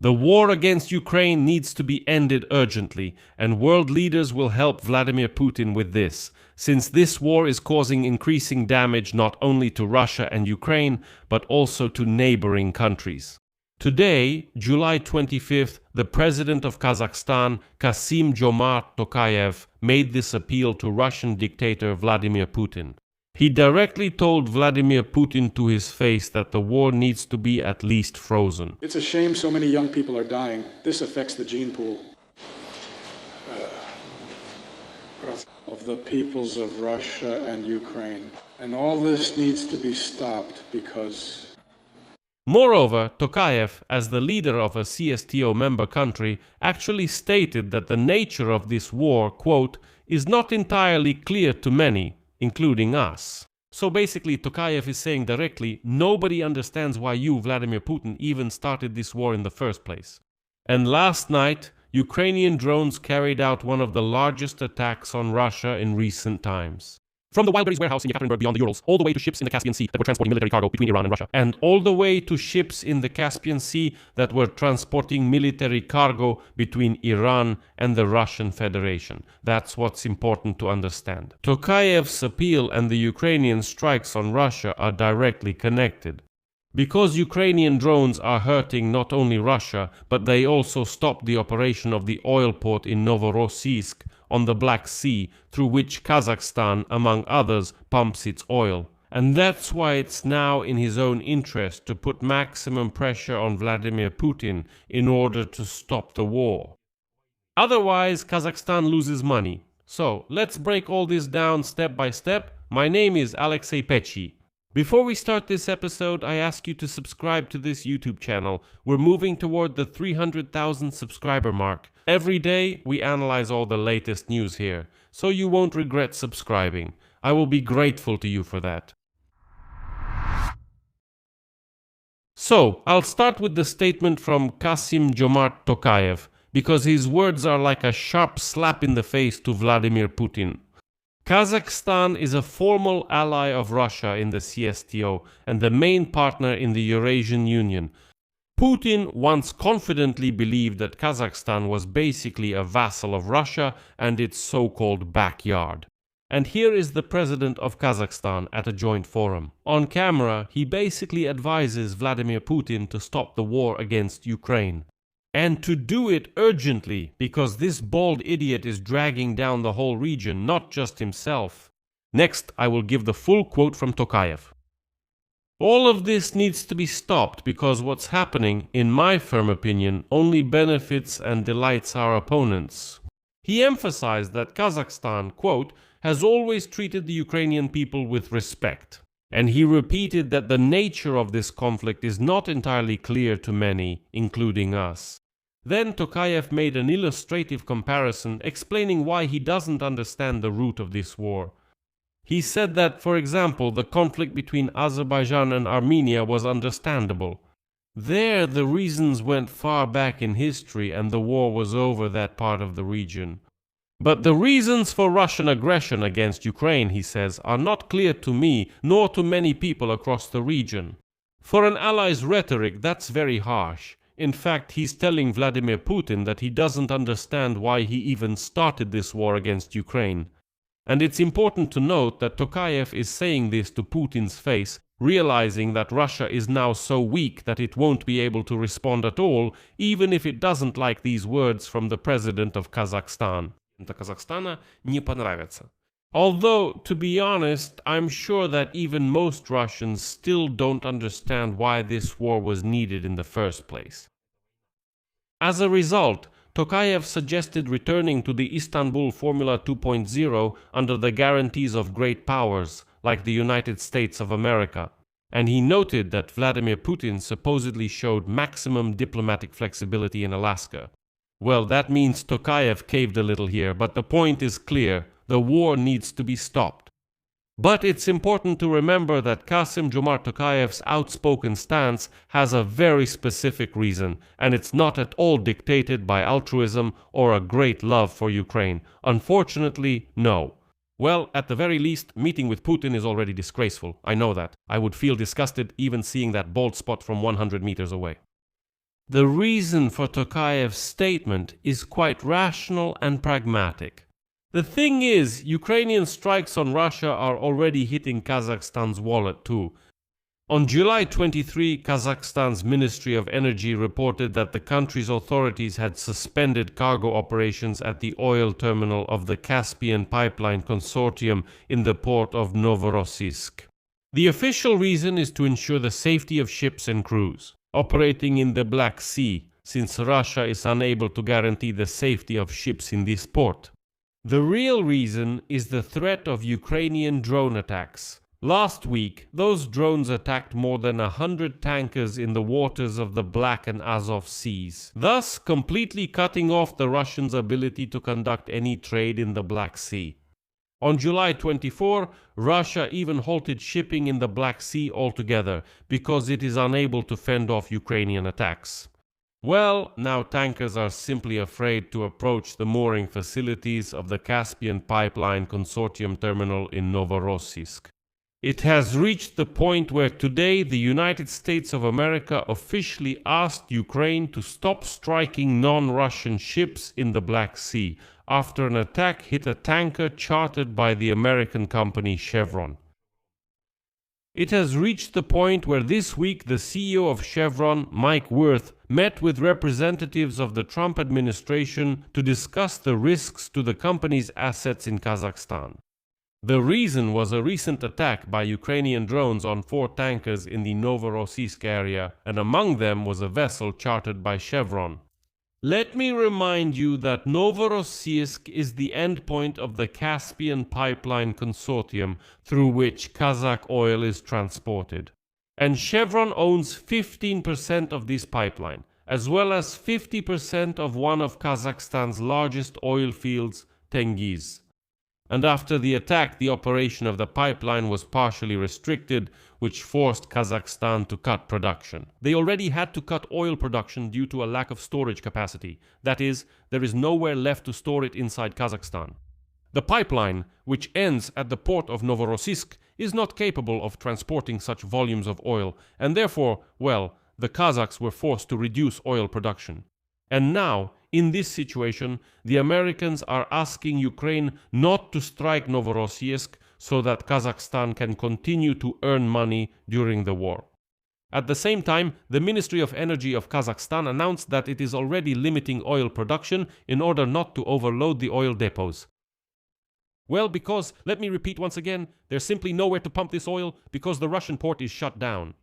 The war against Ukraine needs to be ended urgently, and world leaders will help Vladimir Putin with this, since this war is causing increasing damage not only to Russia and Ukraine, but also to neighboring countries. Today, July 25th, the president of Kazakhstan, Kassym-Jomart Tokayev, made this appeal to Russian dictator Vladimir Putin. He directly told Vladimir Putin to his face that the war needs to be at least frozen. It's a shame so many young people are dying. This affects the gene pool of the peoples of Russia and Ukraine. And all this needs to be stopped because... Moreover, Tokayev, as the leader of a CSTO member country, actually stated that the nature of this war, quote, is not entirely clear to many, including us. So basically, Tokayev is saying directly, nobody understands why you, Vladimir Putin, even started this war in the first place. And last night, Ukrainian drones carried out one of the largest attacks on Russia in recent times. From the Wildberries warehouse in Yekaterinburg beyond the Urals, all the way to ships in the Caspian Sea that were transporting military cargo between Iran and Russia, and all the way to ships in the Caspian Sea that were transporting military cargo between Iran and the Russian Federation. That's what's important to understand. Tokayev's appeal and the Ukrainian strikes on Russia are directly connected. Because Ukrainian drones are hurting not only Russia, but they also stopped the operation of the oil port in Novorossiysk on the Black Sea, through which Kazakhstan, among others, pumps its oil. And that's why it's now in his own interest to put maximum pressure on Vladimir Putin in order to stop the war. Otherwise, Kazakhstan loses money. So, let's break all this down step by step. My name is Alexei Pechi. Before we start this episode, I ask you to subscribe to this YouTube channel. We're moving toward the 300,000 subscriber mark. Every day, we analyze all the latest news here, so you won't regret subscribing. I will be grateful to you for that. So, I'll start with the statement from Kassym-Jomart Tokayev, because his words are like a sharp slap in the face to Vladimir Putin. Kazakhstan is a formal ally of Russia in the CSTO and the main partner in the Eurasian Union. Putin once confidently believed that Kazakhstan was basically a vassal of Russia and its so-called backyard. And here is the president of Kazakhstan at a joint forum. On camera, he basically advises Vladimir Putin to stop the war against Ukraine. And to do it urgently, because this bald idiot is dragging down the whole region, not just himself. Next, I will give the full quote from Tokayev. All of this needs to be stopped because what's happening, in my firm opinion, only benefits and delights our opponents. He emphasized that Kazakhstan, quote, has always treated the Ukrainian people with respect. And he repeated that the nature of this conflict is not entirely clear to many, including us. Then Tokayev made an illustrative comparison explaining why he doesn't understand the root of this war. He said that, for example, the conflict between Azerbaijan and Armenia was understandable. There the reasons went far back in history and the war was over that part of the region. But the reasons for Russian aggression against Ukraine, he says, are not clear to me nor to many people across the region. For an ally's rhetoric, that's very harsh. In fact, he's telling Vladimir Putin that he doesn't understand why he even started this war against Ukraine. And it's important to note that Tokayev is saying this to Putin's face, realizing that Russia is now so weak that it won't be able to respond at all, even if it doesn't like these words from the president of Kazakhstan. Kazakhstana не понравится. Although, to be honest, I'm sure that even most Russians still don't understand why this war was needed in the first place. As a result, Tokayev suggested returning to the Istanbul Formula 2.0 under the guarantees of great powers, like the United States of America. And he noted that Vladimir Putin supposedly showed maximum diplomatic flexibility in Alaska. Well, that means Tokayev caved a little here, but the point is clear. The war needs to be stopped. But it's important to remember that Kassym-Jomart Tokayev's outspoken stance has a very specific reason, and it's not at all dictated by altruism or a great love for Ukraine. Unfortunately, no. Well, at the very least, meeting with Putin is already disgraceful. I know that. I would feel disgusted even seeing that bald spot from 100 meters away. The reason for Tokayev's statement is quite rational and pragmatic. The thing is, Ukrainian strikes on Russia are already hitting Kazakhstan's wallet too. On July 23, Kazakhstan's Ministry of Energy reported that the country's authorities had suspended cargo operations at the oil terminal of the Caspian Pipeline Consortium in the port of Novorossiysk. The official reason is to ensure the safety of ships and crews operating in the Black Sea, since Russia is unable to guarantee the safety of ships in this port. The real reason is the threat of Ukrainian drone attacks. Last week, those drones attacked more than 100 tankers in the waters of the Black and Azov Seas, thus completely cutting off the Russians' ability to conduct any trade in the Black Sea. On July 24, Russia even halted shipping in the Black Sea altogether because it is unable to fend off Ukrainian attacks. Well, now tankers are simply afraid to approach the mooring facilities of the Caspian Pipeline Consortium terminal in Novorossiysk. It has reached the point where today the United States of America officially asked Ukraine to stop striking non-Russian ships in the Black Sea after an attack hit a tanker chartered by the American company Chevron. It has reached the point where this week the CEO of Chevron, Mike Wirth, met with representatives of the Trump administration to discuss the risks to the company's assets in Kazakhstan. The reason was a recent attack by Ukrainian drones on 4 tankers in the Novorossiysk area, and among them was a vessel chartered by Chevron. Let me remind you that Novorossiysk is the endpoint of the Caspian Pipeline Consortium through which Kazakh oil is transported. And Chevron owns 15% of this pipeline, as well as 50% of one of Kazakhstan's largest oil fields, Tengiz. And after the attack, the operation of the pipeline was partially restricted, which forced Kazakhstan to cut production. They already had to cut oil production due to a lack of storage capacity. That is, there is nowhere left to store it inside Kazakhstan. The pipeline, which ends at the port of Novorossiysk, is not capable of transporting such volumes of oil, and therefore, well, the Kazakhs were forced to reduce oil production. And now, in this situation, the Americans are asking Ukraine not to strike Novorossiysk so that Kazakhstan can continue to earn money during the war. At the same time, the Ministry of Energy of Kazakhstan announced that it is already limiting oil production in order not to overload the oil depots. Well, because, let me repeat once again, there's simply nowhere to pump this oil because the Russian port is shut down.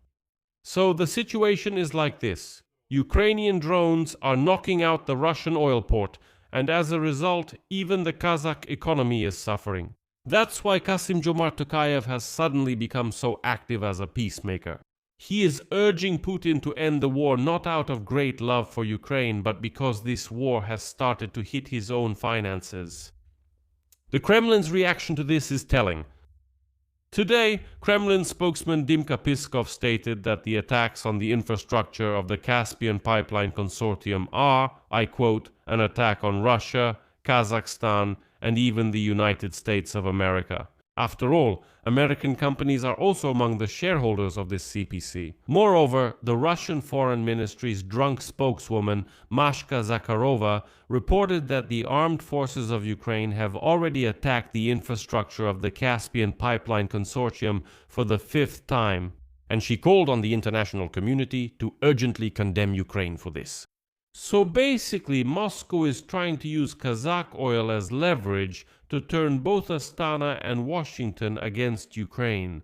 So the situation is like this. Ukrainian drones are knocking out the Russian oil port, and as a result, even the Kazakh economy is suffering. That's why Kassym-Jomart Tokayev has suddenly become so active as a peacemaker. He is urging Putin to end the war not out of great love for Ukraine, but because this war has started to hit his own finances. The Kremlin's reaction to this is telling. Today, Kremlin spokesman Dmytro Peskov stated that the attacks on the infrastructure of the Caspian Pipeline Consortium are, I quote, an attack on Russia, Kazakhstan, and even the United States of America. After all, American companies are also among the shareholders of this CPC. Moreover, the Russian Foreign Ministry's drunk spokeswoman, Mashka Zakharova, reported that the armed forces of Ukraine have already attacked the infrastructure of the Caspian Pipeline Consortium for the 5th time, and she called on the international community to urgently condemn Ukraine for this. So basically, Moscow is trying to use Kazakh oil as leverage to turn both Astana and Washington against Ukraine.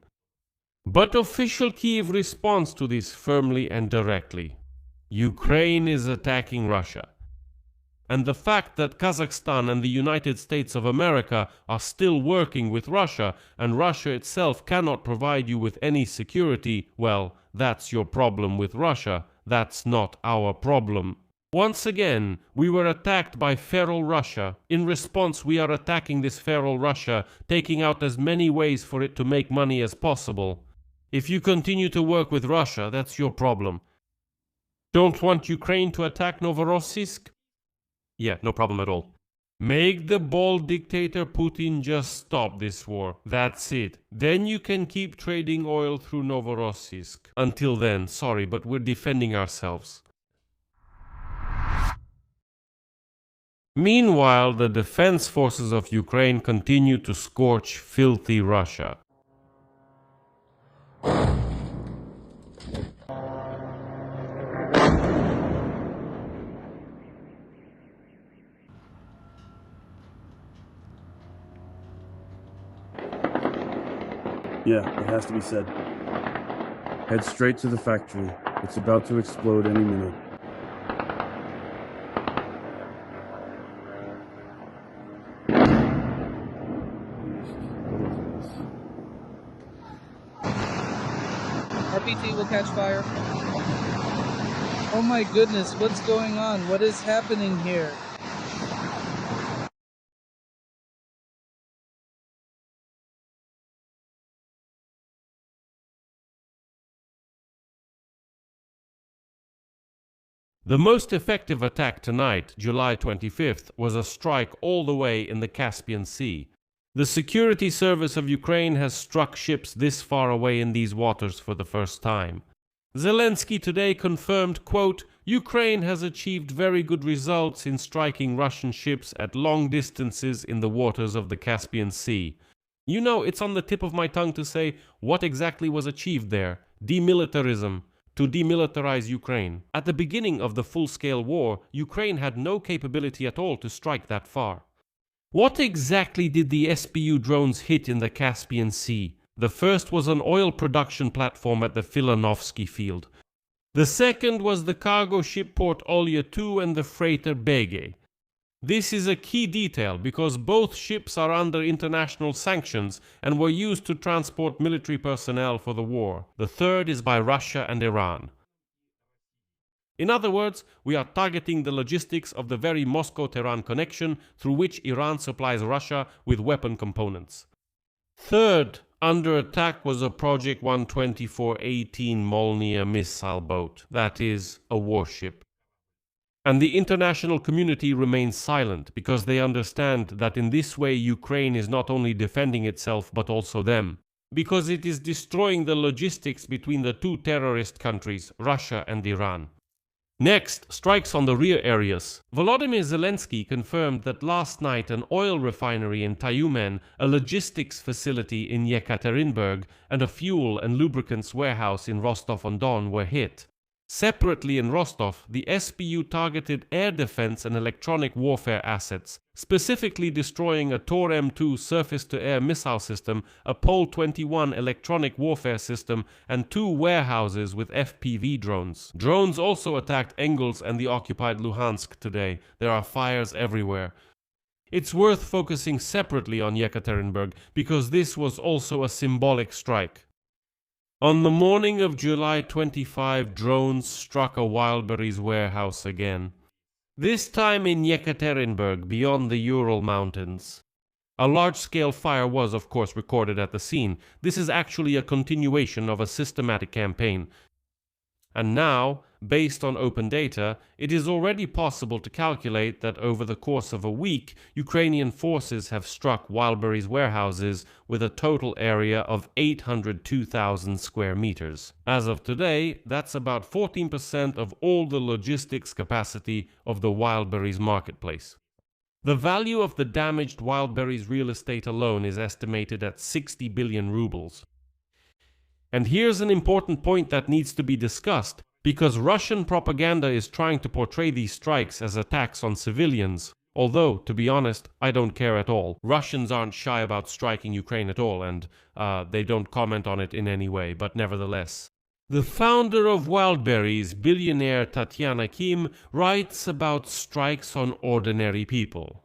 But official Kyiv responds to this firmly and directly. Ukraine is attacking Russia. And the fact that Kazakhstan and the United States of America are still working with Russia, and Russia itself cannot provide you with any security, well, that's your problem with Russia. That's not our problem. Once again, we were attacked by feral Russia. In response, we are attacking this feral Russia, taking out as many ways for it to make money as possible. If you continue to work with Russia, that's your problem. Don't want Ukraine to attack Novorossiysk? Yeah, no problem at all. Make the bald dictator Putin just stop this war. That's it. Then you can keep trading oil through Novorossiysk. Until then, sorry, but we're defending ourselves. Meanwhile, the defense forces of Ukraine continue to scorch filthy Russia. Yeah, it has to be said. Head straight to the factory. It's about to explode any minute. RPT will catch fire. Oh my goodness, what's going on? What is happening here? The most effective attack tonight, July 25th, was a strike all the way in the Caspian Sea. The security service of Ukraine has struck ships this far away in these waters for the first time. Zelensky today confirmed, quote, Ukraine has achieved very good results in striking Russian ships at long distances in the waters of the Caspian Sea. You know, it's on the tip of my tongue to say what exactly was achieved there. Demilitarism. To demilitarize Ukraine. At the beginning of the full-scale war, Ukraine had no capability at all to strike that far. What exactly did the SBU drones hit in the Caspian Sea? The first was an oil production platform at the Filanovsky field. The second was the cargo ship port Olya 2 and the freighter Bege. This is a key detail because both ships are under international sanctions and were used to transport military personnel for the war. The third is by Russia and Iran. In other words, we are targeting the logistics of the very Moscow-Tehran connection through which Iran supplies Russia with weapon components. Third, under attack was a Project 124-18 Molniya missile boat, that is, a warship. And the international community remains silent because they understand that in this way Ukraine is not only defending itself but also them, because it is destroying the logistics between the two terrorist countries, Russia and Iran. Next, strikes on the rear areas. Volodymyr Zelensky confirmed that last night an oil refinery in Tyumen, a logistics facility in Yekaterinburg, and a fuel and lubricants warehouse in Rostov-on-Don were hit. Separately in Rostov, the SBU targeted air defense and electronic warfare assets, specifically destroying a Tor M2 surface-to-air missile system, a Pol-21 electronic warfare system, and 2 warehouses with FPV drones. Drones also attacked Engels and the occupied Luhansk today. There are fires everywhere. It's worth focusing separately on Yekaterinburg because this was also a symbolic strike. On the morning of July 25, drones struck a Wildberries warehouse again. This time in Yekaterinburg, beyond the Ural Mountains. A large-scale fire was, of course, recorded at the scene. This is actually a continuation of a systematic campaign. And now, based on open data, it is already possible to calculate that over the course of a week, Ukrainian forces have struck Wildberries warehouses with a total area of 802,000 square meters. As of today, that's about 14% of all the logistics capacity of the Wildberries marketplace. The value of the damaged Wildberries real estate alone is estimated at 60 billion rubles. And here's an important point that needs to be discussed, because Russian propaganda is trying to portray these strikes as attacks on civilians. Although, to be honest, I don't care at all. Russians aren't shy about striking Ukraine at all, and they don't comment on it in any way, but nevertheless. The founder of Wildberries, billionaire Tatiana Kim, writes about strikes on ordinary people.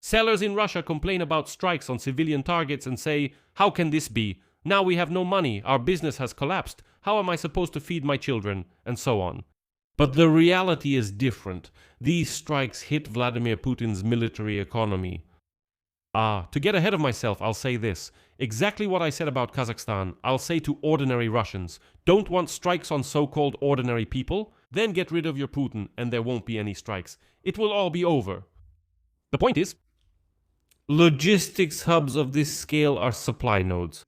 Sellers in Russia complain about strikes on civilian targets and say, "How can this be? Now we have no money, our business has collapsed, how am I supposed to feed my children?" and so on. But the reality is different. These strikes hit Vladimir Putin's military economy. To get ahead of myself, I'll say this. Exactly what I said about Kazakhstan, I'll say to ordinary Russians. Don't want strikes on so-called ordinary people? Then get rid of your Putin and there won't be any strikes. It will all be over. The point is, logistics hubs of this scale are supply nodes.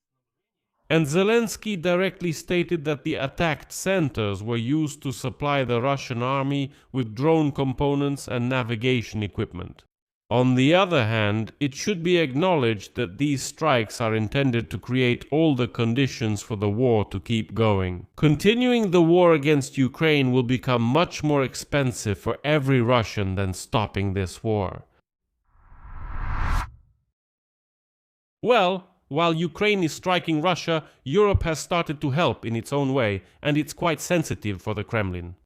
And Zelensky directly stated that the attacked centers were used to supply the Russian army with drone components and navigation equipment. On the other hand, it should be acknowledged that these strikes are intended to create all the conditions for the war to keep going. Continuing the war against Ukraine will become much more expensive for every Russian than stopping this war. Well, while Ukraine is striking Russia, Europe has started to help in its own way, and it's quite sensitive for the Kremlin.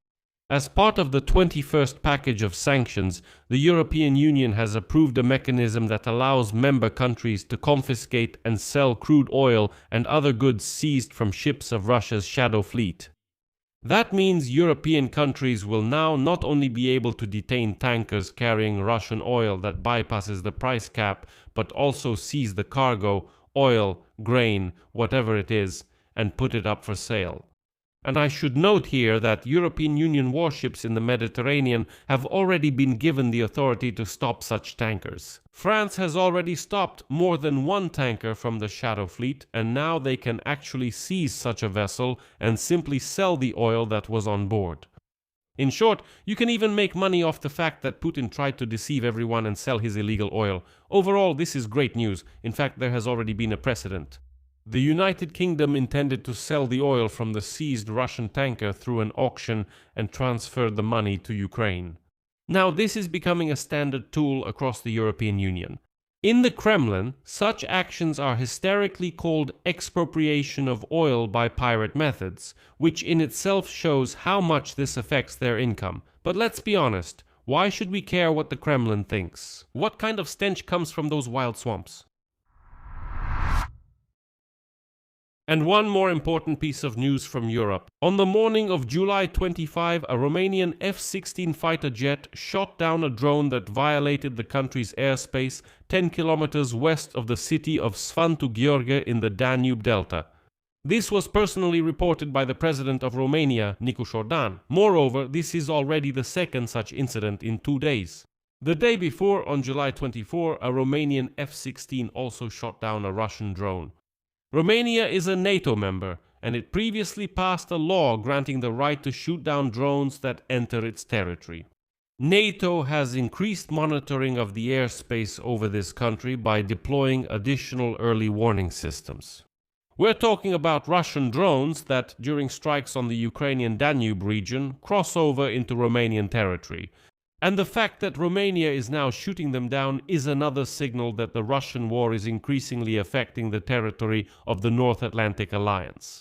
As part of the 21st package of sanctions, the European Union has approved a mechanism that allows member countries to confiscate and sell crude oil and other goods seized from ships of Russia's shadow fleet. That means European countries will now not only be able to detain tankers carrying Russian oil that bypasses the price cap, but also seize the cargo, oil, grain, whatever it is, and put it up for sale. And I should note here that European Union warships in the Mediterranean have already been given the authority to stop such tankers. France has already stopped more than one tanker from the shadow fleet, and now they can actually seize such a vessel and simply sell the oil that was on board. In short, you can even make money off the fact that Putin tried to deceive everyone and sell his illegal oil. Overall, this is great news. In fact, there has already been a precedent. The United Kingdom intended to sell the oil from the seized Russian tanker through an auction and transfer the money to Ukraine. Now, this is becoming a standard tool across the European Union. In the Kremlin, such actions are hysterically called expropriation of oil by pirate methods, which in itself shows how much this affects their income. But let's be honest, why should we care what the Kremlin thinks? What kind of stench comes from those wild swamps? And one more important piece of news from Europe. On the morning of July 25, a Romanian F-16 fighter jet shot down a drone that violated the country's airspace 10 kilometers west of the city of Sfântu Gheorghe in the Danube Delta. This was personally reported by the president of Romania, Nicu Șordan. Moreover, this is already the second such incident in 2 days. The day before, on July 24, a Romanian F-16 also shot down a Russian drone. Romania is a NATO member, and it previously passed a law granting the right to shoot down drones that enter its territory. NATO has increased monitoring of the airspace over this country by deploying additional early warning systems. We're talking about Russian drones that, during strikes on the Ukrainian Danube region, cross over into Romanian territory. And the fact that Romania is now shooting them down is another signal that the Russian war is increasingly affecting the territory of the North Atlantic Alliance.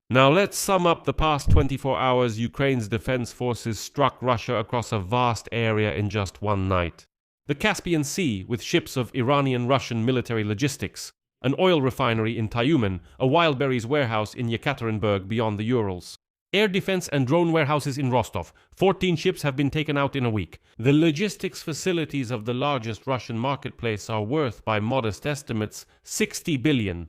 Now let's sum up the past 24 hours. Ukraine's defense forces struck Russia across a vast area in just one night. The Caspian Sea, with ships of Iranian-Russian military logistics, an oil refinery in Tyumen, a wild berries warehouse in Yekaterinburg beyond the Urals. Air defense and drone warehouses in Rostov. 14 ships have been taken out in a week. The logistics facilities of the largest Russian marketplace are worth, by modest estimates, 60 billion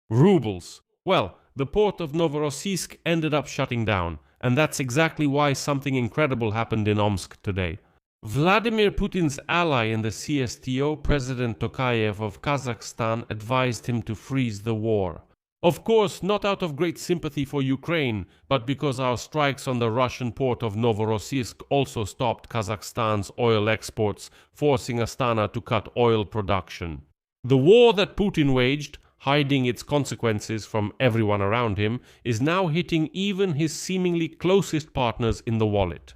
rubles. Well, the port of Novorossiysk ended up shutting down, and that's exactly why something incredible happened in Omsk today. Vladimir Putin's ally in the CSTO, President Tokayev of Kazakhstan, advised him to freeze the war. Of course, not out of great sympathy for Ukraine, but because our strikes on the Russian port of Novorossiysk also stopped Kazakhstan's oil exports, forcing Astana to cut oil production. The war that Putin waged, hiding its consequences from everyone around him, is now hitting even his seemingly closest partners in the wallet.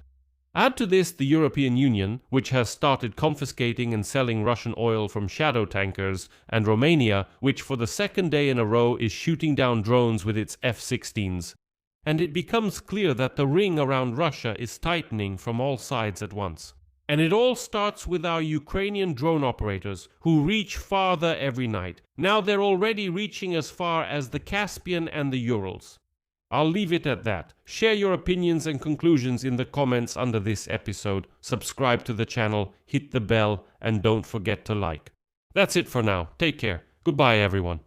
Add to this the European Union, which has started confiscating and selling Russian oil from shadow tankers, and Romania, which for the second day in a row is shooting down drones with its F-16s. And it becomes clear that the ring around Russia is tightening from all sides at once. And it all starts with our Ukrainian drone operators, who reach farther every night. Now they're already reaching as far as the Caspian and the Urals. I'll leave it at that. Share your opinions and conclusions in the comments under this episode. Subscribe to the channel, hit the bell, and don't forget to like. That's it for now. Take care. Goodbye, everyone.